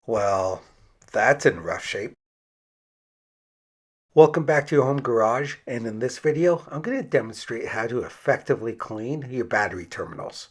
Well, that's in rough shape. Welcome back to your home garage, and in this video, I'm going to demonstrate how to effectively clean your battery terminals.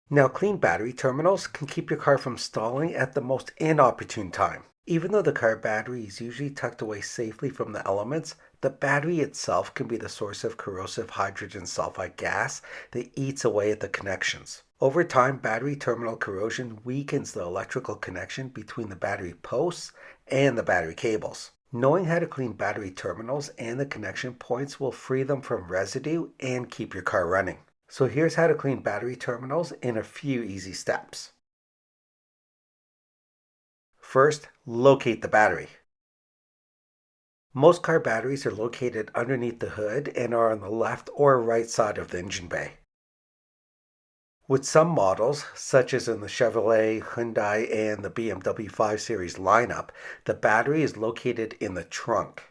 Now, clean battery terminals can keep your car from stalling at the most inopportune time. Even though the car battery is usually tucked away safely from the elements, the battery itself can be the source of corrosive hydrogen sulfide gas that eats away at the connections. Over time, battery terminal corrosion weakens the electrical connection between the battery posts and the battery cables. Knowing how to clean battery terminals and the connection points will free them from residue and keep your car running. So here's how to clean battery terminals in a few easy steps. First, locate the battery. Most car batteries are located underneath the hood and are on the left or right side of the engine bay. With some models, such as in the Chevrolet, Hyundai, and the BMW 5 Series lineup, the battery is located in the trunk.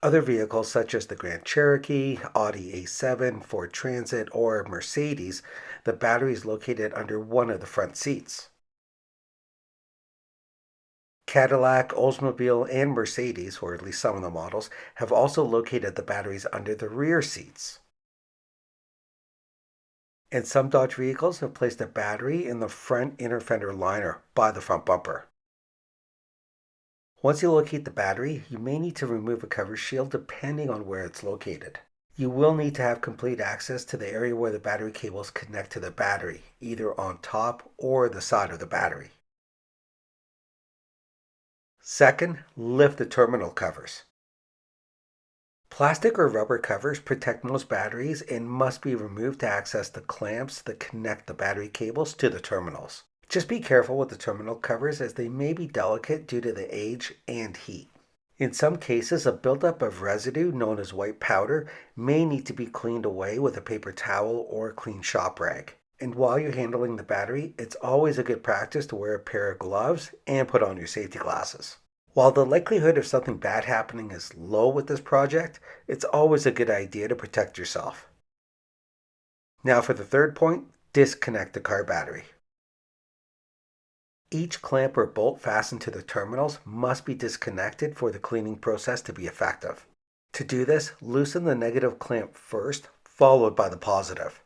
Other vehicles such as the Grand Cherokee, Audi A7, Ford Transit, or Mercedes, the battery is located under one of the front seats. Cadillac, Oldsmobile, and Mercedes, or at least some of the models, have also located the batteries under the rear seats. And some Dodge vehicles have placed a battery in the front inner fender liner by the front bumper. Once you locate the battery, you may need to remove a cover shield depending on where it's located. You will need to have complete access to the area where the battery cables connect to the battery, either on top or the side of the battery. Second, lift the terminal covers. Plastic or rubber covers protect most batteries and must be removed to access the clamps that connect the battery cables to the terminals. Just be careful with the terminal covers as they may be delicate due to the age and heat. In some cases, a buildup of residue known as white powder may need to be cleaned away with a paper towel or a clean shop rag. And while you're handling the battery, it's always a good practice to wear a pair of gloves and put on your safety glasses. While the likelihood of something bad happening is low with this project, it's always a good idea to protect yourself. Now for the third point, disconnect the car battery. Each clamp or bolt fastened to the terminals must be disconnected for the cleaning process to be effective. To do this, loosen the negative clamp first, followed by the positive.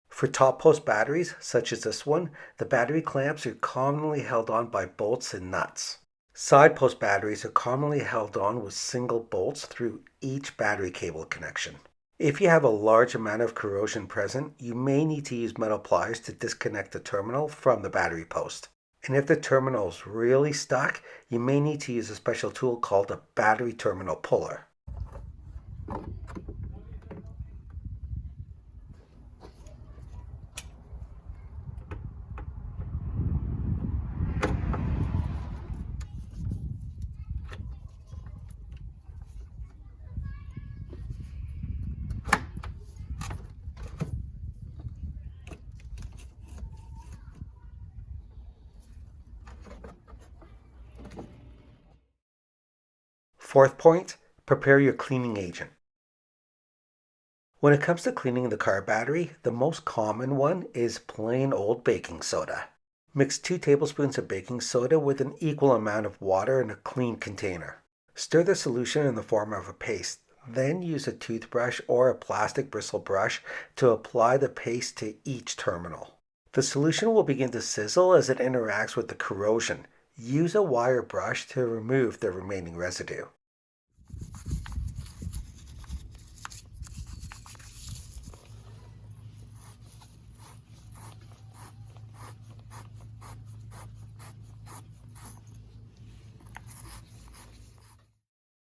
For top post batteries, such as this one, the battery clamps are commonly held on by bolts and nuts. Side post batteries are commonly held on with single bolts through each battery cable connection. If you have a large amount of corrosion present, you may need to use metal pliers to disconnect the terminal from the battery post. And if the terminal is really stuck, you may need to use a special tool called a battery terminal puller. Fourth point, prepare your cleaning agent. When it comes to cleaning the car battery, the most common one is plain old baking soda. Mix 2 tablespoons of baking soda with an equal amount of water in a clean container. Stir the solution in the form of a paste. Then use a toothbrush or a plastic bristle brush to apply the paste to each terminal. The solution will begin to sizzle as it interacts with the corrosion. Use a wire brush to remove the remaining residue.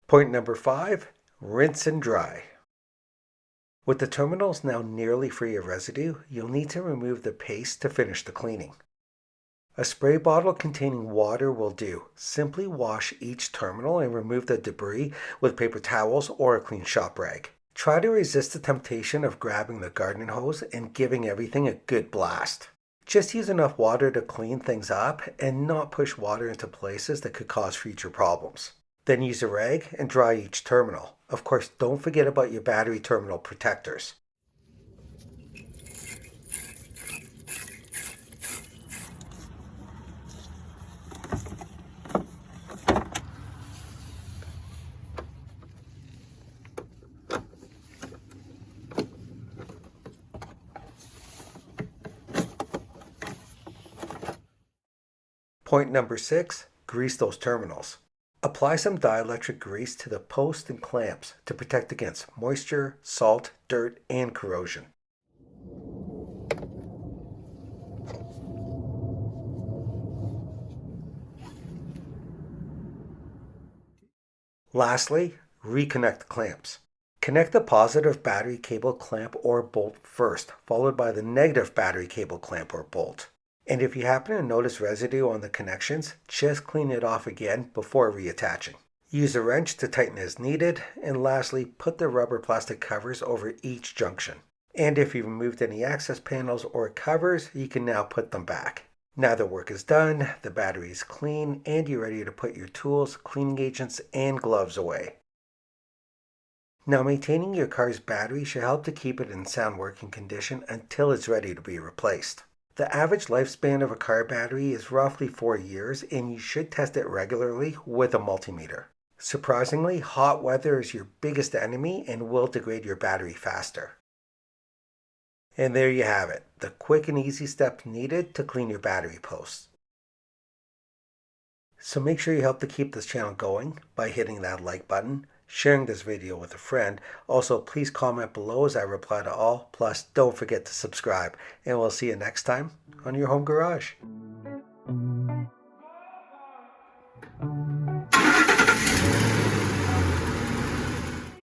Point number 5, rinse and dry. With the terminals now nearly free of residue, you'll need to remove the paste to finish the cleaning. A spray bottle containing water will do. Simply wash each terminal and remove the debris with paper towels or a clean shop rag. Try to resist the temptation of grabbing the garden hose and giving everything a good blast. Just use enough water to clean things up and not push water into places that could cause future problems. Then use a rag and dry each terminal. Of course, don't forget about your battery terminal protectors. Point number 6, grease those terminals. Apply some dielectric grease to the posts and clamps to protect against moisture, salt, dirt, and corrosion. Lastly, reconnect the clamps. Connect the positive battery cable clamp or bolt first, followed by the negative battery cable clamp or bolt. And if you happen to notice residue on the connections, just clean it off again before reattaching. Use a wrench to tighten as needed, and lastly, put the rubber plastic covers over each junction. And if you removed any access panels or covers, you can now put them back. Now the work is done, the battery is clean, and you're ready to put your tools, cleaning agents, and gloves away. Now maintaining your car's battery should help to keep it in sound working condition until it's ready to be replaced. The average lifespan of a car battery is roughly 4 years, and you should test it regularly with a multimeter. Surprisingly, hot weather is your biggest enemy and will degrade your battery faster. And there you have it, the quick and easy steps needed to clean your battery posts. So make sure you help to keep this channel going by hitting that like button, sharing this video with a friend. Also, please comment below as I reply to all. Plus, don't forget to subscribe, and we'll see you next time on your home garage.